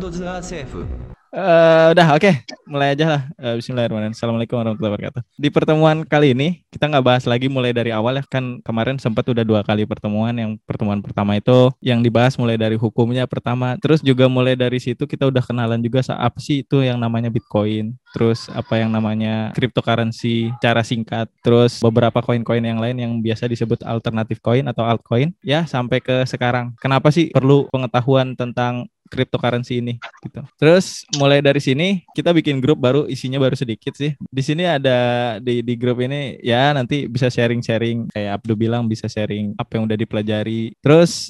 ドツアー政府 Udah oke. Mulai aja lah. Bismillahirrahmanirrahim. Assalamualaikum warahmatullahi wabarakatuh. Di pertemuan kali ini kita nggak bahas lagi mulai dari awal ya. Kan kemarin sempat udah 2 kali pertemuan. Yang pertemuan pertama itu yang dibahas mulai dari hukumnya pertama. Terus juga mulai dari situ kita udah kenalan juga apa sih itu yang namanya Bitcoin. Terus apa yang namanya cryptocurrency cara singkat. Terus beberapa koin-koin yang lain yang biasa disebut alternative coin atau altcoin. Ya sampai ke sekarang. Kenapa sih perlu pengetahuan tentang cryptocurrency ini gitu. Terus mulai dari sini kita bikin grup baru, isinya baru sedikit sih. Di sini ada di grup ini ya nanti bisa sharing-sharing kayak Abdu bilang, bisa sharing apa yang udah dipelajari. Terus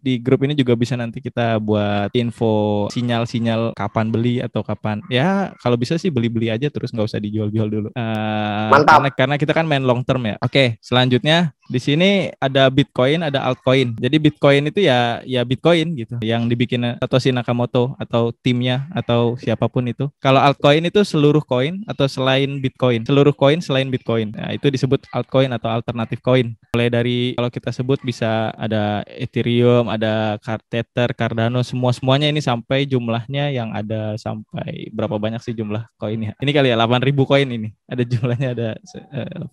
di grup ini juga bisa nanti kita buat info sinyal-sinyal kapan beli atau kapan. Ya kalau bisa sih beli-beli aja terus nggak usah dijual-jual dulu. Mantap. Karena kita kan main long term ya. Oke, selanjutnya di sini ada Bitcoin, ada altcoin. Jadi Bitcoin itu ya Bitcoin gitu, yang dibikin Satoshi Nakamoto atau timnya atau siapapun itu. Kalau altcoin itu seluruh koin atau selain Bitcoin, seluruh koin selain Bitcoin. Nah, itu disebut altcoin atau alternative coin. Mulai dari kalau kita sebut bisa ada Ethereum, ada Tether, Cardano, semuanya ini sampai jumlahnya yang ada sampai berapa banyak sih jumlah koinnya? Ini kali ya 8.000 koin ini. Ada jumlahnya ada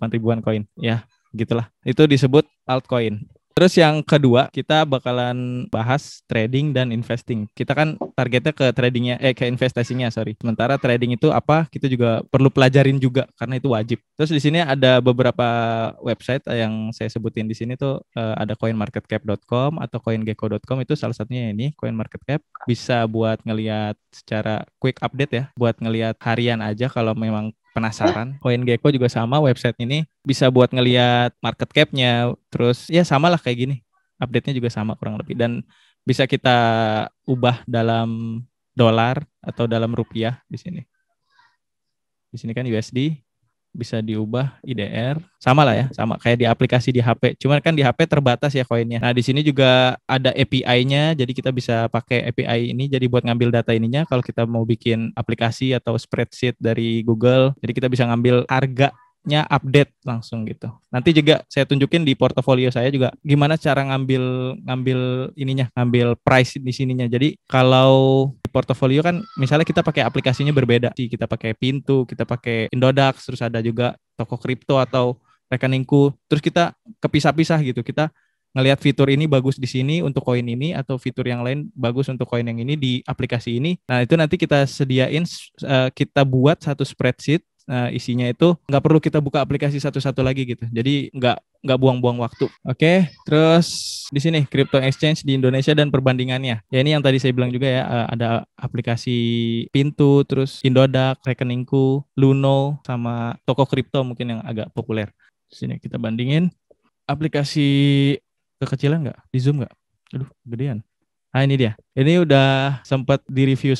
8.000-an koin. Ya. Gitulah, itu disebut altcoin. Terus yang kedua kita bakalan bahas trading dan investing. Kita kan targetnya ke tradingnya, ke investasinya, sorry. Sementara trading itu apa, kita juga perlu pelajarin juga karena itu wajib. Terus di sini ada beberapa website yang saya sebutin di sini tuh, ada coinmarketcap.com atau coingecko.com, itu salah satunya ini CoinMarketCap. Bisa buat ngelihat secara quick update ya, buat ngelihat harian aja kalau memang penasaran. CoinGecko juga sama, website ini bisa buat ngelihat market cap-nya, terus ya sama lah kayak gini. Update-nya juga sama kurang lebih, dan bisa kita ubah dalam dolar atau dalam rupiah di sini. Di sini kan USD, bisa diubah IDR, sama lah ya, sama kayak di aplikasi di HP. Cuman kan di HP terbatas ya koinnya. Nah, di sini juga ada API-nya, jadi kita bisa pakai API ini jadi buat ngambil data ininya kalau kita mau bikin aplikasi atau spreadsheet dari Google. Jadi kita bisa ngambil harganya update langsung gitu. Nanti juga saya tunjukin di portofolio saya juga gimana cara ngambil ininya, ngambil price di sininya. Jadi kalau di portofolio kan misalnya kita pakai aplikasinya berbeda. Kita pakai Pintu, kita pakai Indodax, terus ada juga toko kripto atau rekeningku. Terus kita kepisah-pisah gitu. Kita ngelihat fitur ini bagus di sini untuk koin ini, atau fitur yang lain bagus untuk koin yang ini di aplikasi ini. Nah, itu nanti kita sediain, kita buat satu spreadsheet. Isinya itu nggak perlu kita buka aplikasi satu-satu lagi gitu. Jadi nggak buang-buang waktu. Oke, terus di sini crypto exchange di Indonesia dan perbandingannya. Ya ini yang tadi saya bilang juga ya, ada aplikasi Pintu, terus Indodax, rekeningku, Luno, sama toko kripto mungkin yang agak populer. Di sini kita bandingin aplikasi kekecilan nggak? Di Zoom nggak? Aduh, gedean. Nah ini dia, ini udah sempat di-review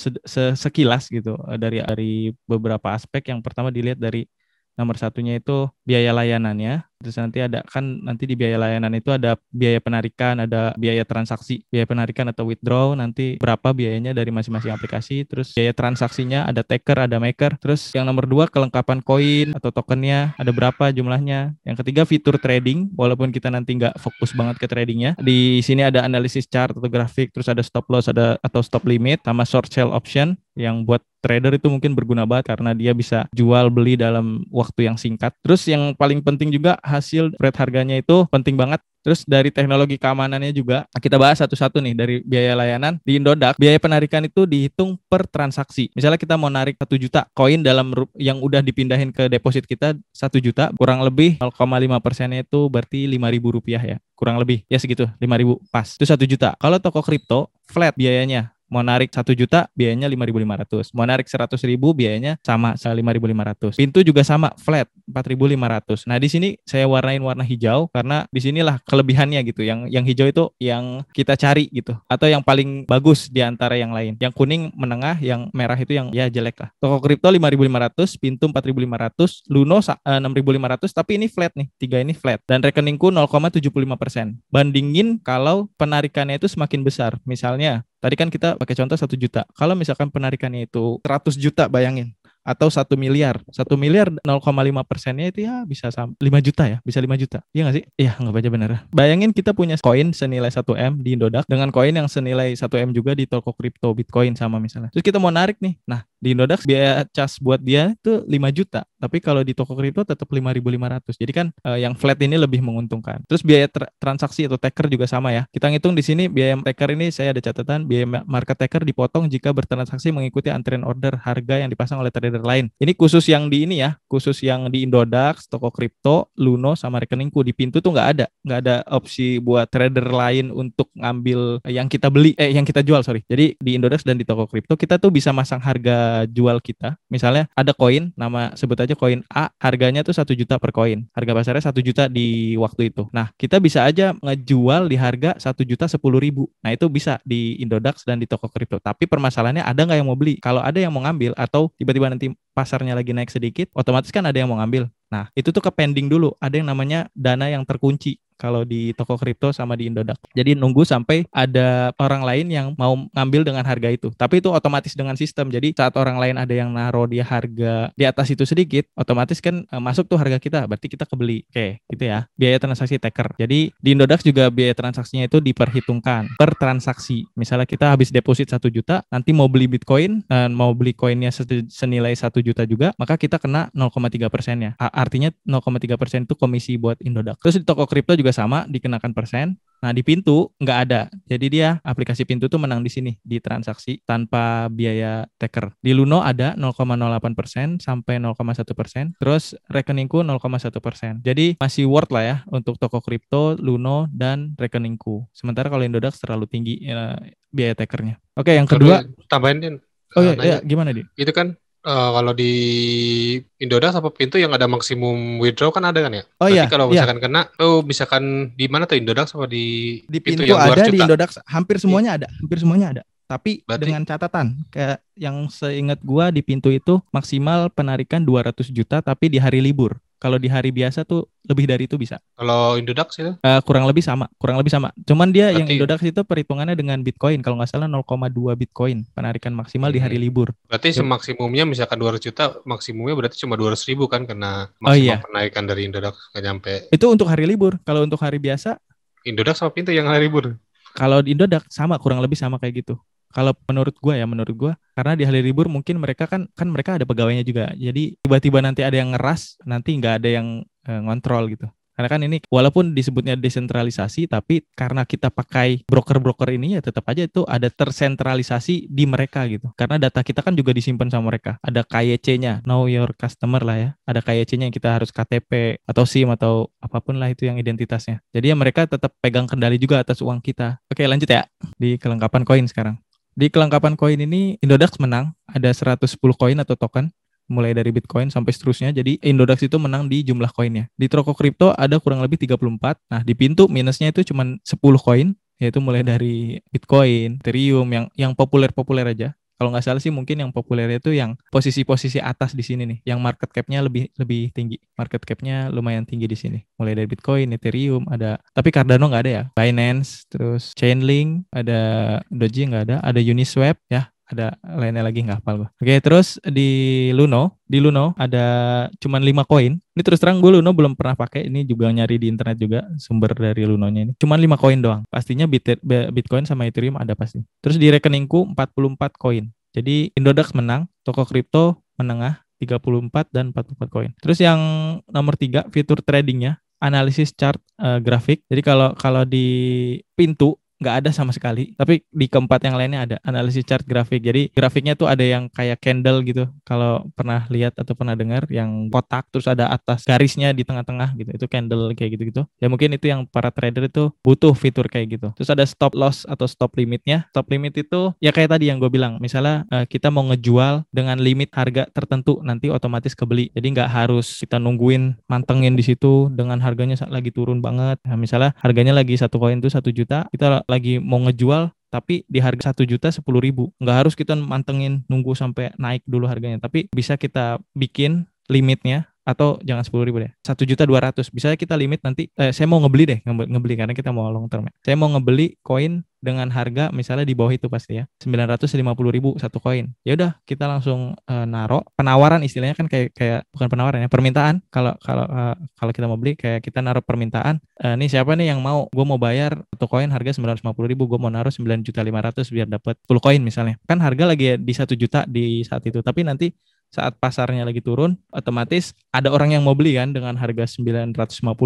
sekilas gitu dari beberapa aspek. Yang pertama dilihat dari nomor satunya itu biaya layanannya. Terus nanti di biaya layanan itu ada biaya penarikan, ada biaya transaksi, biaya penarikan atau withdraw, nanti berapa biayanya dari masing-masing aplikasi. Terus biaya transaksinya ada taker, ada maker. Terus yang nomor 2 kelengkapan koin atau tokennya ada berapa jumlahnya. Yang ketiga fitur trading, walaupun kita nanti nggak fokus banget ke tradingnya. Di sini ada analisis chart atau grafik, terus ada stop loss atau stop limit, sama short sell option yang buat trader itu mungkin berguna banget karena dia bisa jual beli dalam waktu yang singkat. Terus yang paling penting juga hasil spread harganya itu penting banget. Terus dari teknologi keamanannya juga kita bahas satu-satu nih. Dari biaya layanan di Indodax, biaya penarikan itu dihitung per transaksi. Misalnya kita mau narik 1 juta koin yang udah dipindahin ke deposit kita 1 juta, kurang lebih 0,5%-nya itu berarti Rp5.000 ya. Kurang lebih ya segitu, 5.000 pas. Itu 1 juta. Kalau toko kripto flat biayanya. Mau narik 1 juta biayanya 5.500. Mau narik 100.000 biayanya sama 5.500. Pintu juga sama, flat 4.500. Nah, di sini saya warnain warna hijau karena di sinilah kelebihannya gitu. Yang hijau itu yang kita cari gitu, atau yang paling bagus di antara yang lain. Yang kuning menengah, yang merah itu yang ya jelek lah. Toko kripto 5.500, Pintu 4.500, Luno 6.500, tapi ini flat nih. 3 ini flat. Dan rekeningku 0,75%. Bandingin kalau penarikannya itu semakin besar. Misalnya tadi kan kita pakai contoh 1 juta. Kalau misalkan penarikannya itu 100 juta, bayangin. atau 1 miliar. 1 miliar 0,5%-nya itu ya bisa 5 juta ya, bisa 5 juta. Iya nggak sih? Iya, nggak baca bener. Bayangin kita punya koin senilai 1M di Indodax dengan koin yang senilai 1M juga di toko kripto Bitcoin sama misalnya. Terus kita mau narik nih. Nah, di Indodax biaya cas buat dia itu 5 juta. Tapi kalau di toko kripto tetap 5.500. Jadi kan yang flat ini lebih menguntungkan. Terus biaya transaksi atau taker juga sama ya. Kita ngitung di sini biaya taker ini saya ada catatan, biaya market taker dipotong jika bertransaksi mengikuti antrian order harga yang dipasang oleh trader lain. Ini khusus yang di ini ya, khusus yang di Indodax, toko kripto, Luno sama rekeningku. Di pintu tuh nggak ada opsi buat trader lain untuk ngambil yang kita beli, yang kita jual, sorry. Jadi di Indodax dan di toko kripto kita tuh bisa masang harga jual kita. Misalnya ada koin, nama sebut aja koin A, harganya tuh 1 juta per koin. Harga pasarnya 1 juta di waktu itu. Nah, kita bisa aja ngejual di harga 1.010.000. Nah, itu bisa di Indodax dan di toko kripto. Tapi permasalahannya ada nggak yang mau beli? Kalau ada yang mau ngambil atau tiba-tiba nanti pasarnya lagi naik sedikit, otomatis kan ada yang mau ngambil. Nah, itu tuh ke pending dulu. Ada yang namanya dana yang terkunci kalau di toko kripto sama di Indodax. Jadi nunggu sampai ada orang lain yang mau ngambil dengan harga itu. Tapi itu otomatis dengan sistem. Jadi saat orang lain ada yang naruh di harga di atas itu sedikit, otomatis kan masuk tuh harga kita. Berarti kita kebeli. Oke, gitu ya. Biaya transaksi taker. Jadi di Indodax juga biaya transaksinya itu diperhitungkan per transaksi. Misalnya kita habis deposit 1 juta, nanti mau beli Bitcoin dan mau beli koinnya senilai 1 juta juga, maka kita kena 0,3%-nya. Artinya 0,3% itu komisi buat Indodax. Terus di toko kripto juga sama, dikenakan persen. Nah, di pintu nggak ada. Jadi dia aplikasi pintu tuh menang di sini, di transaksi tanpa biaya taker. Di Luno ada 0,08% sampai 0,1%. Terus rekeningku 0,1%. Jadi masih worth lah ya untuk toko kripto, Luno, dan rekeningku. Sementara kalau Indodax terlalu tinggi biaya takernya. Oke, yang kedua. Tambahin Din. Oh iya, gimana Din? Itu kan kalau di Indodax apa pintu yang ada maksimum withdraw kan ada kan ya? Oh Berarti iya, kalau iya. misalkan kena, misalkan di mana tuh Indodax apa di pintu yang ada, 200 di juta? Indodax hampir semuanya ada, Tapi Berarti dengan catatan, kayak yang seingat gua di pintu itu maksimal penarikan 200 juta tapi di hari libur. Kalau di hari biasa tuh lebih dari itu bisa. kalau Indodax itu? Kurang lebih sama. Cuman dia yang Berarti Indodax itu perhitungannya dengan Bitcoin. Kalau nggak salah 0,2 Bitcoin penarikan maksimal di hari libur. Berarti semaksimumnya misalkan 200 juta, maksimumnya berarti cuma 200.000 kan karena Oh maksimal iya, penaikan dari Indodax nggak nyampe. itu untuk hari libur. Kalau untuk hari biasa, Indodax sama pintu yang hari libur? kalau di Indodax sama, kurang lebih sama kayak gitu. Kalau menurut gue, karena di hari libur mungkin mereka kan mereka ada pegawainya juga. Jadi tiba-tiba nanti ada yang ngeras, nanti nggak ada yang ngontrol gitu. Karena kan ini walaupun disebutnya desentralisasi, tapi karena kita pakai broker-broker ini ya tetap aja itu ada tersentralisasi di mereka gitu. Karena data kita kan juga disimpan sama mereka. Ada KYC-nya, know your customer lah ya. Ada KYC-nya yang kita harus KTP atau SIM atau apapun lah itu yang identitasnya. Jadi ya mereka tetap pegang kendali juga atas uang kita. Oke, lanjut ya. Di kelengkapan koin sekarang. Di kelengkapan koin ini Indodax menang, ada 110 koin atau token mulai dari Bitcoin sampai seterusnya. Jadi Indodax itu menang di jumlah koinnya. Di toko kripto ada kurang lebih 34. Nah, di pintu minusnya itu cuma 10 koin, yaitu mulai dari Bitcoin, Ethereum yang populer-populer aja. Kalau nggak salah sih mungkin yang populer itu yang posisi-posisi atas di sini nih, yang market cap-nya lebih tinggi. Market cap-nya lumayan tinggi di sini. Mulai dari Bitcoin, Ethereum ada, tapi Cardano nggak ada ya. Binance, terus Chainlink, ada Doji nggak ada Uniswap ya. Ada lainnya lagi nggak hafal gue. Oke, terus di Luno ada cuman 5 koin. Ini terus terang gue Luno belum pernah pakai. Ini juga nyari di internet juga sumber dari Lunonya ini. Cuman 5 koin doang. Pastinya Bitcoin sama Ethereum ada pasti. Terus di rekeningku 44 koin. Jadi Indodax menang, toko kripto menengah 34 dan 44 koin. Terus yang nomor 3 fitur tradingnya analisis chart grafik. Jadi kalau di pintu nggak ada sama sekali, tapi di keempat yang lainnya ada analisis chart grafik. Jadi grafiknya tuh ada yang kayak candle gitu, kalau pernah lihat atau pernah dengar, yang kotak terus ada atas garisnya di tengah-tengah gitu, itu candle kayak gitu-gitu ya. Mungkin itu yang para trader itu butuh fitur kayak gitu. Terus ada stop loss atau stop limitnya. Stop limit itu ya kayak tadi yang gue bilang, misalnya kita mau ngejual dengan limit harga tertentu, nanti otomatis kebeli. Jadi nggak harus kita nungguin mantengin di situ dengan harganya lagi turun banget. Nah, misalnya harganya lagi satu koin tuh 1 juta, kita lagi mau ngejual tapi di harga 1.010.000, nggak harus kita mantengin nunggu sampai naik dulu harganya, tapi bisa kita bikin limitnya atau jangan 10.000 deh, 1.200.000. Bisa kita limit nanti, saya mau ngebeli deh, ngebeli karena kita mau long term ya. Saya mau ngebeli koin dengan harga misalnya di bawah itu pasti ya, 950.000 satu koin. Ya udah kita langsung naro penawaran, istilahnya kan kayak kayak bukan penawaran ya, permintaan. Kalau kalau kalau kita mau beli kayak kita naruh permintaan, nih siapa nih yang mau, gue mau bayar satu koin harga 950.000, gue mau naruh 9.500.000 biar dapat 10 koin misalnya. Kan harga lagi di 1 juta di saat itu, tapi nanti saat pasarnya lagi turun, otomatis ada orang yang mau beli kan dengan harga 950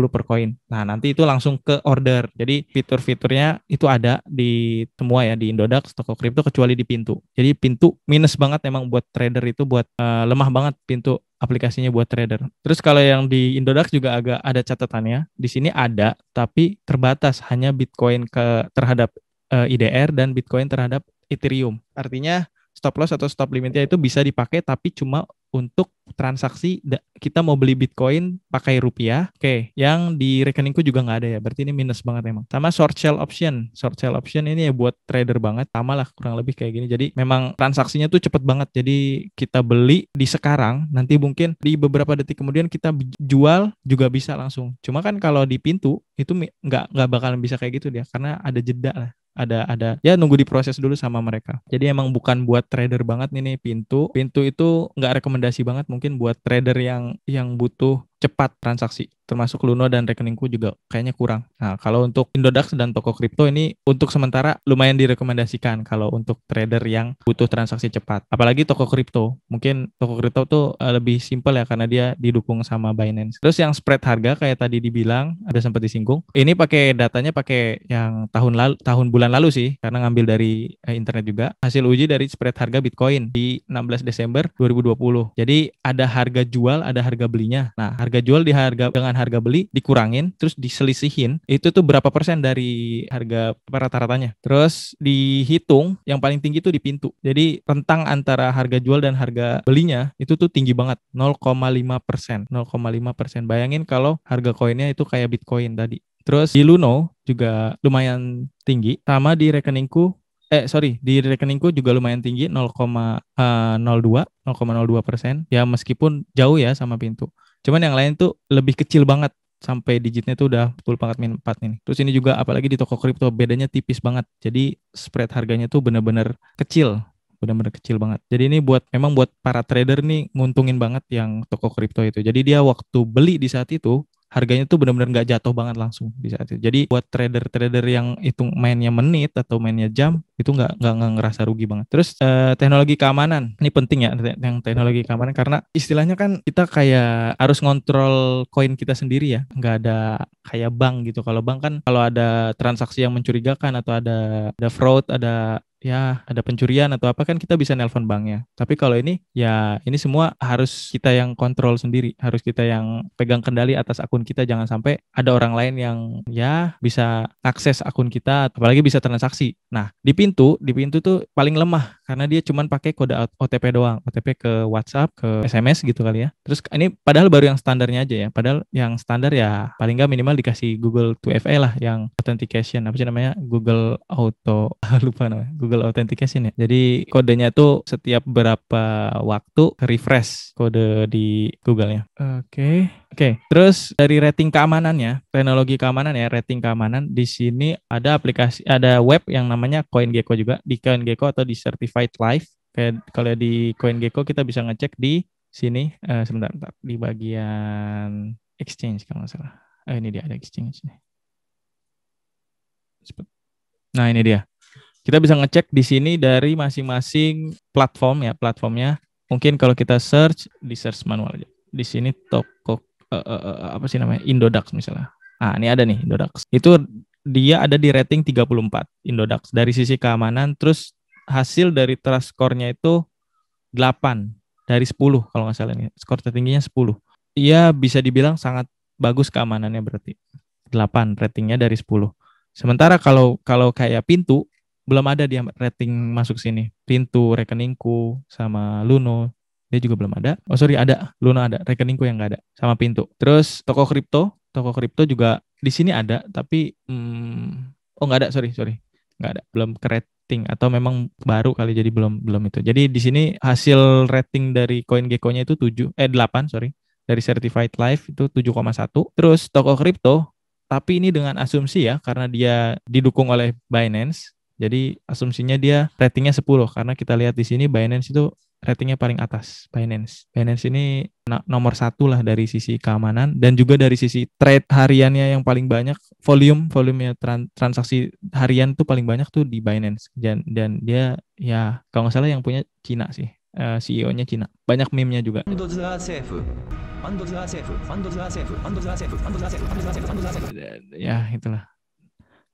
per koin. Nah, nanti itu langsung ke order. Jadi fitur-fiturnya itu ada di semua ya, di Indodax, toko kripto, kecuali di Pintu. Jadi Pintu minus banget emang buat trader itu, buat lemah banget Pintu aplikasinya buat trader. Terus kalau yang di Indodax juga agak ada catatannya. Di sini ada, tapi terbatas, hanya Bitcoin terhadap IDR dan Bitcoin terhadap Ethereum. Artinya stop loss atau stop limitnya itu bisa dipakai, tapi cuma untuk transaksi kita mau beli Bitcoin pakai rupiah. Oke, yang di rekeningku juga nggak ada ya. Berarti ini minus banget emang. Sama short sell option. Short sell option ini ya buat trader banget. Sama lah kurang lebih kayak gini. Jadi memang transaksinya tuh cepet banget. Jadi kita beli di sekarang, nanti mungkin di beberapa detik kemudian kita jual juga bisa langsung. Cuma kan kalau di Pintu itu nggak bakalan bisa kayak gitu dia, karena ada jeda lah. Ada ya, nunggu diproses dulu sama mereka. Jadi emang bukan buat trader banget nih Pintu itu nggak rekomendasi banget, mungkin buat trader yang butuh cepat transaksi, termasuk Luno dan rekeningku juga kayaknya kurang. Nah, kalau untuk Indodax dan toko kripto ini untuk sementara lumayan direkomendasikan kalau untuk trader yang butuh transaksi cepat. Apalagi toko kripto. Mungkin toko kripto tuh lebih simpel ya karena dia didukung sama Binance. Terus yang spread harga kayak tadi dibilang, ada sempat disinggung. Ini pakai datanya pakai yang tahun bulan lalu sih, karena ngambil dari internet juga. Hasil uji dari spread harga Bitcoin di 16 Desember 2020. Jadi ada harga jual, ada harga belinya. Nah, harga jual dengan harga beli dikurangin, terus diselisihin, itu tuh berapa persen dari harga rata-ratanya. Terus dihitung yang paling tinggi tuh di Pintu. Jadi rentang antara harga jual dan harga belinya itu tuh tinggi banget, 0,5%. 0,5%. Bayangin kalau harga koinnya itu kayak Bitcoin tadi. Terus di Luno juga lumayan tinggi, sama di rekeningku di rekeningku juga lumayan tinggi, 0,02%. Ya meskipun jauh ya sama Pintu. Cuman yang lain tuh lebih kecil banget, sampai digitnya tuh udah 10 pangkat min 4 ini. Terus ini juga apalagi di toko kripto bedanya tipis banget. Jadi spread harganya tuh bener-bener kecil. Bener-bener kecil banget. Jadi ini memang buat para trader nih nguntungin banget yang toko kripto itu. Jadi dia waktu beli di saat itu, harganya tuh benar-benar nggak jatuh banget langsung di saat itu. Jadi buat trader-trader yang hitung mainnya menit atau mainnya jam, itu nggak ngerasa rugi banget. Terus teknologi keamanan ini penting ya, yang teknologi keamanan, karena istilahnya kan kita kayak harus ngontrol koin kita sendiri ya, nggak ada kayak bank gitu. Kalau bank kan kalau ada transaksi yang mencurigakan atau ada fraud, ada pencurian atau apa, kan kita bisa nelpon banknya. Tapi kalau ini ya ini semua harus kita yang kontrol sendiri, harus kita yang pegang kendali atas akun kita, jangan sampai ada orang lain yang ya bisa akses akun kita, apalagi bisa transaksi. Nah, di Pintu tuh paling lemah karena dia cuma pakai kode OTP doang, OTP ke WhatsApp, ke SMS gitu kali ya. Terus ini padahal baru yang standarnya aja ya, padahal yang standar ya paling nggak minimal dikasih Google 2FA lah, yang authentication, apa sih namanya, Google Auto lupa namanya, Google Authentication ya. Jadi kodenya tuh setiap berapa waktu refresh kode di Google-nya. Oke. Terus dari rating keamanannya, teknologi keamanan ya, rating keamanan di sini ada web yang namanya CoinGecko juga. Di CoinGecko atau di Certified Life. Kayak kalau di CoinGecko kita bisa ngecek di sini, sebentar di bagian exchange kalau nggak salah. Ini dia ada exchange nih. Nah, ini dia. Kita bisa ngecek di sini dari masing-masing platformnya. Mungkin kalau kita di search manual aja. Di sini toko apa sih namanya? Indodax misalnya. Ah, ini ada nih Indodax. Itu dia ada di rating 34 Indodax dari sisi keamanan. Terus hasil dari trust score-nya itu 8 dari 10 kalau nggak salah nih. Skor tertingginya 10. Iya, bisa dibilang sangat bagus keamanannya berarti. 8 ratingnya dari 10. Sementara kalau kayak Pintu belum ada dia rating masuk sini. Pintu, rekeningku, sama Luno, dia juga belum ada. Oh sorry, ada. Luno ada. Rekeningku yang nggak ada. Sama Pintu. Terus toko kripto juga di sini ada, tapi nggak ada. Sorry, nggak ada. Belum ke rating, atau memang baru kali, jadi belum itu. Jadi di sini hasil rating dari CoinGecko-nya itu 8, sorry. dari Certified Live itu 7,1. Terus toko kripto, tapi ini dengan asumsi ya, karena dia didukung oleh Binance. Jadi asumsinya dia ratingnya 10, karena kita lihat di sini Binance itu ratingnya paling atas. Binance ini nomor satu lah dari sisi keamanan, dan juga dari sisi trade hariannya yang paling banyak, volumenya transaksi harian tuh paling banyak tuh di Binance. Dan dia ya kalau nggak salah yang punya Cina sih. CEO-nya Cina. Banyak meme-nya juga. Ya, itulah.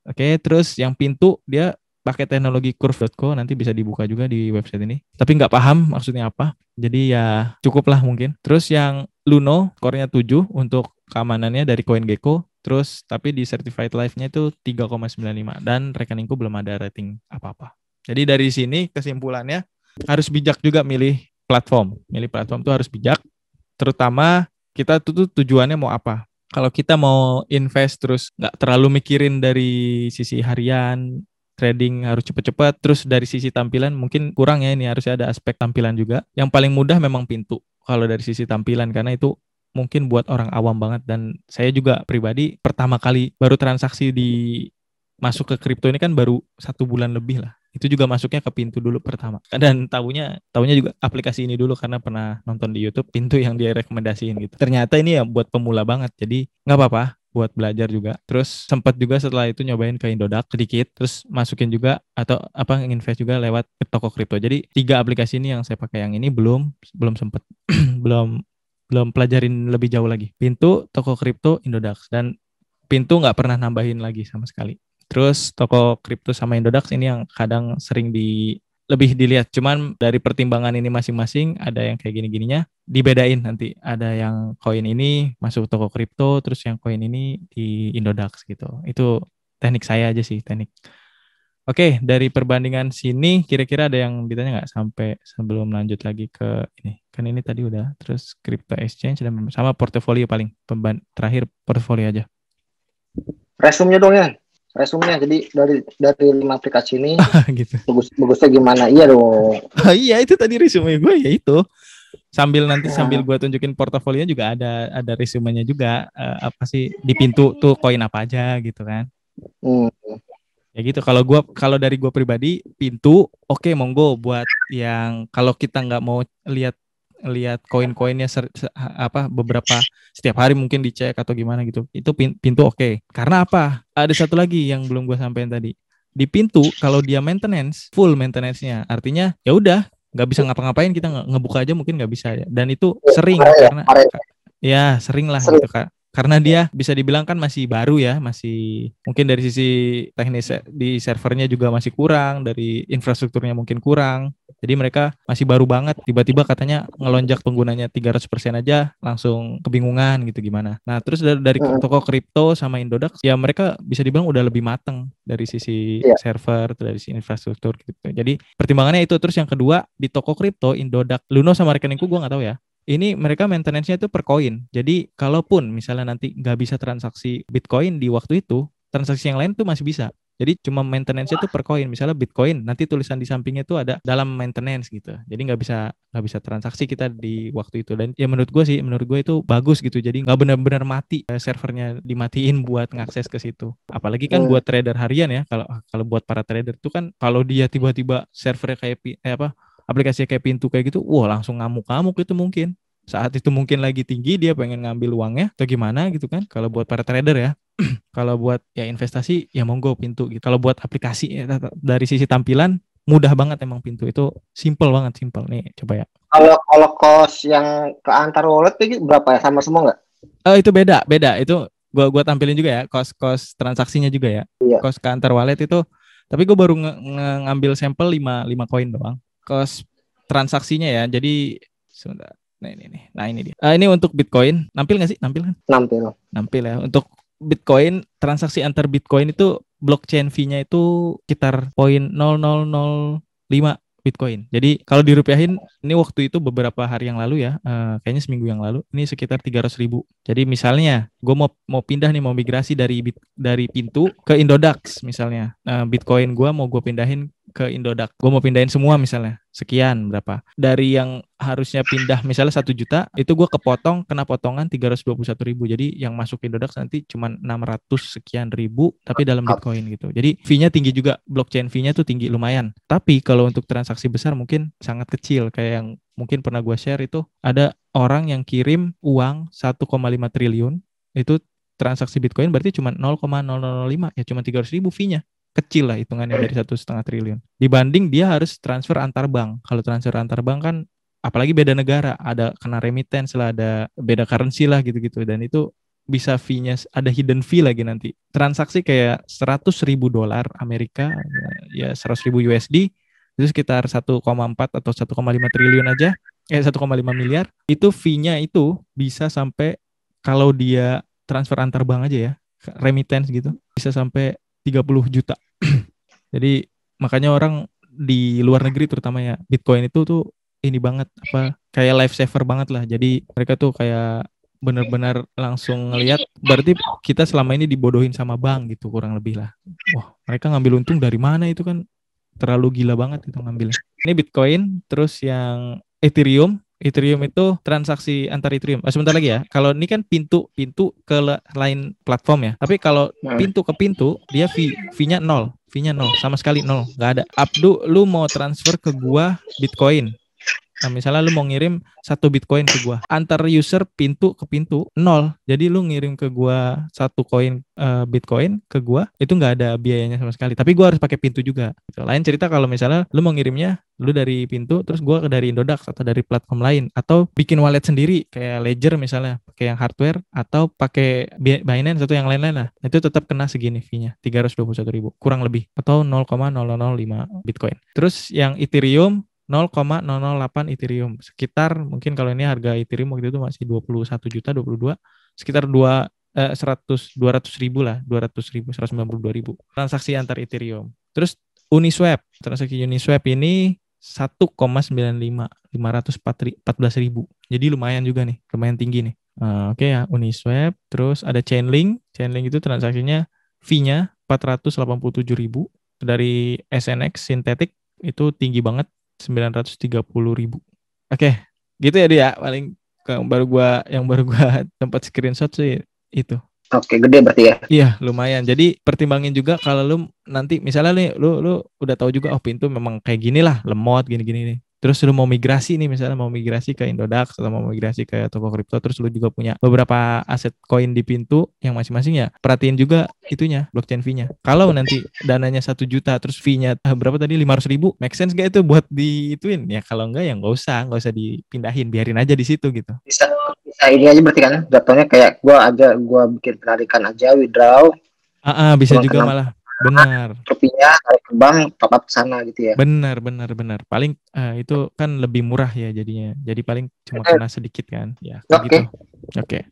Oke, terus yang Pintu dia pakai teknologi curve.co, nanti bisa dibuka juga di website ini. Tapi nggak paham maksudnya apa. Jadi ya cukuplah mungkin. Terus yang Luno, skornya 7 untuk keamanannya dari CoinGecko. Terus tapi di Certified Live-nya itu 3,95 dan rekeningku belum ada rating apa-apa. Jadi dari sini kesimpulannya harus bijak juga milih platform. Milih platform tuh harus bijak. Terutama kita tuh tujuannya mau apa. Kalau kita mau invest terus nggak terlalu mikirin dari sisi harian, trading harus cepet-cepet, terus dari sisi tampilan mungkin kurang ya, ini harusnya ada aspek tampilan juga. Yang paling mudah memang Pintu kalau dari sisi tampilan, karena itu mungkin buat orang awam banget, dan saya juga pribadi pertama kali baru transaksi di masuk ke kripto ini kan baru 1 bulan lebih lah. Itu juga masuknya ke Pintu dulu pertama. Dan tahunya juga aplikasi ini dulu karena pernah nonton di YouTube Pintu yang dia rekomendasiin gitu. Ternyata ini ya buat pemula banget. Jadi nggak apa-apa buat belajar juga. Terus sempat juga setelah itu nyobain ke Indodax sedikit, terus masukin juga atau invest juga lewat toko kripto. Jadi 3 aplikasi ini yang saya pakai, yang ini belum sempat belum pelajarin lebih jauh lagi. Pintu, toko kripto, Indodax, dan Pintu nggak pernah nambahin lagi sama sekali. Terus toko kripto sama Indodax ini yang kadang sering lebih dilihat. Cuman dari pertimbangan ini masing-masing ada yang kayak gini-gininya dibedain nanti. Ada yang koin ini masuk toko kripto, terus yang koin ini di Indodax gitu. Itu teknik saya aja sih, teknik. Oke, dari perbandingan sini kira-kira ada yang ditanya nggak sampai sebelum lanjut lagi ke ini? Kan ini tadi udah. Terus crypto exchange dan sama portofolio paling. Terakhir portofolio aja. Resumnya dong ya. Resumnya, jadi dari 5 aplikasi ini gitu. bagusnya gimana? Iya dong. Iya, itu tadi resume gue ya itu. Sambil gue tunjukin portofolionya juga ada resumenya juga, apa sih di Pintu tuh koin apa aja gitu kan. Ya gitu. Kalau dari gue pribadi Pintu oke, monggo buat yang kalau kita nggak mau lihat koin-koinnya beberapa setiap hari mungkin dicek atau gimana gitu, itu Pintu oke. Karena apa? Ada satu lagi yang belum gue sampaikan tadi. Di Pintu kalau dia full maintenance-nya, artinya ya udah nggak bisa ngapa-ngapain, kita ngebuka aja mungkin nggak bisa ya. Dan itu sering karena ya sering lah gitu Kak. Karena dia bisa dibilang kan masih baru ya, masih mungkin dari sisi teknis di servernya juga masih kurang, dari infrastrukturnya mungkin kurang. Jadi mereka masih baru banget, tiba-tiba katanya ngelonjak penggunanya 300% aja, langsung kebingungan gitu gimana. Nah terus dari toko kripto sama Indodax, ya mereka bisa dibilang udah lebih mateng dari sisi server, dari sisi infrastruktur gitu. Jadi pertimbangannya itu. Terus yang kedua, di toko kripto, Indodax, Luno sama rekeningku gue nggak tahu ya. Ini mereka maintenance-nya itu per koin. Jadi kalaupun misalnya nanti nggak bisa transaksi Bitcoin di waktu itu, transaksi yang lain tuh masih bisa. Jadi cuma maintenance-nya itu per koin. Misalnya Bitcoin, nanti tulisan di sampingnya itu ada dalam maintenance gitu. Jadi nggak bisa transaksi kita di waktu itu. Dan ya menurut gue itu bagus gitu. Jadi nggak benar-benar mati servernya, dimatiin buat ngakses ke situ. Apalagi kan buat trader harian ya. Kalau buat para trader itu kan kalau dia tiba-tiba servernya kayak aplikasi kayak Pintu kayak gitu, wah langsung ngamuk-ngamuk itu mungkin. Saat itu mungkin lagi tinggi, dia pengen ngambil uangnya atau gimana gitu kan. Kalau buat para trader ya. Kalau buat ya investasi ya monggo Pintu gitu. Kalau buat aplikasi ya, dari sisi tampilan mudah banget emang Pintu itu, simple banget, simple nih coba ya. Kalau cost yang ke antar wallet itu berapa ya, sama semua nggak? Itu beda itu gua tampilin juga ya, cost transaksinya juga ya. Iya. Cost ke antar wallet itu, tapi gue baru ngambil sampel 5 koin doang. Cost transaksinya ya, jadi sebentar. Nah ini nih. Nah ini dia. Ini untuk Bitcoin. Nampil nggak sih? Nampil kan? Nampil ya. Untuk Bitcoin, transaksi antar Bitcoin itu blockchain fee-nya itu sekitar 0.0005 Bitcoin. Jadi kalau dirupiahin, ini waktu itu beberapa hari yang lalu ya, kayaknya seminggu yang lalu, ini sekitar 300.000. Jadi misalnya gue mau pindah nih, mau migrasi dari Pintu ke Indodax misalnya. Bitcoin gue mau gue pindahin ke Indodax. Gue mau pindahin semua misalnya, sekian berapa. Dari yang harusnya pindah misalnya 1 juta, itu gue kepotong, kena potongan 321.000. Jadi yang masuk ke Indodax nanti cuma 600 sekian ribu, tapi dalam Bitcoin gitu. Jadi fee-nya tinggi juga, blockchain fee-nya tuh tinggi lumayan. Tapi kalau untuk transaksi besar mungkin sangat kecil, kayak yang mungkin pernah gue share itu, ada orang yang kirim uang 1,5 triliun, itu transaksi Bitcoin berarti cuma 0,0005, ya cuma 300.000 fee-nya. Kecil lah hitungannya dari 1,5 triliun. Dibanding dia harus transfer antar bank. Kalau transfer antar bank kan, apalagi beda negara, ada kena remittance lah, ada beda currency lah gitu-gitu. Dan itu bisa fee-nya, ada hidden fee lagi nanti. Transaksi kayak $100.000 Amerika, ya 100.000 USD, itu sekitar 1,4 atau 1,5 triliun aja, 1,5 miliar. Itu fee-nya itu bisa sampai, kalau dia transfer antar bank aja ya, remittance gitu, bisa sampai 30 juta. Jadi makanya orang di luar negeri terutama ya, Bitcoin itu tuh ini banget, apa, kayak life saver banget lah. Jadi mereka tuh kayak benar-benar langsung ngelihat, berarti kita selama ini dibodohin sama bank gitu, kurang lebih lah. Wah, mereka ngambil untung dari mana itu kan, terlalu gila banget itu ngambilnya. Ini Bitcoin, terus yang Ethereum itu transaksi antar Ethereum. Sebentar lagi ya. Kalau ini kan pintu ke lain platform ya. Tapi kalau pintu ke pintu, dia fee-nya nol. Fee-nya nol, sama sekali nol. Nggak ada. Abdu, lu mau transfer ke gua Bitcoin. Nah, misalnya lu mau ngirim 1 Bitcoin ke gua, antar user pintu ke pintu nol. Jadi lu ngirim ke gua 1 koin Bitcoin ke gua, itu nggak ada biayanya sama sekali. Tapi gua harus pakai pintu juga. Gitu. Lain cerita kalau misalnya lu mau ngirimnya lu dari pintu, terus gua dari Indodax atau dari platform lain, atau bikin wallet sendiri kayak Ledger misalnya, pakai yang hardware, atau pakai Binance atau yang lain-lain lah. Itu tetap kena segini fee-nya, 321.000 kurang lebih, atau 0,0005 Bitcoin. Terus yang Ethereum 0,008 Ethereum. Sekitar mungkin kalau ini harga Ethereum waktu itu masih 21 juta, 22, sekitar 200 ribu lah, 200.000, 192.000 transaksi antar Ethereum. Terus Uniswap, transaksi Uniswap ini 1,95, 514.000. Jadi lumayan juga nih, lumayan tinggi nih. Oke ya, Uniswap. Terus ada Chainlink itu transaksinya fee-nya 487.000. Dari SNX Synthetic itu tinggi banget, 930.000. Oke, gitu ya dia. Paling yang baru gua tempat screenshot sih itu. Oke, gede berarti ya. Iya, lumayan. Jadi pertimbangin juga kalau lu nanti misalnya nih lu udah tahu juga, oh pintu memang kayak gini lah, lemot gini-gini nih. Terus lu mau migrasi nih, misalnya mau migrasi ke Indodax atau mau migrasi ke toko kripto, terus lu juga punya beberapa aset koin di pintu yang masing-masing, ya perhatiin juga itunya, blockchain fee-nya. Kalau nanti dananya 1 juta terus fee-nya berapa tadi, 500.000, make sense gak itu buat diituin? Ya kalau enggak ya nggak usah dipindahin, biarin aja di situ gitu. Bisa ini aja berarti kan, jatuhnya kayak gua bikin penarikan aja, withdraw. Bisa juga malah. Benar. Rupiah ke bank, top up ke sana gitu ya. Benar. Paling itu kan lebih murah ya jadinya. Jadi paling cuma kena sedikit kan. Ya, gitu. Oke.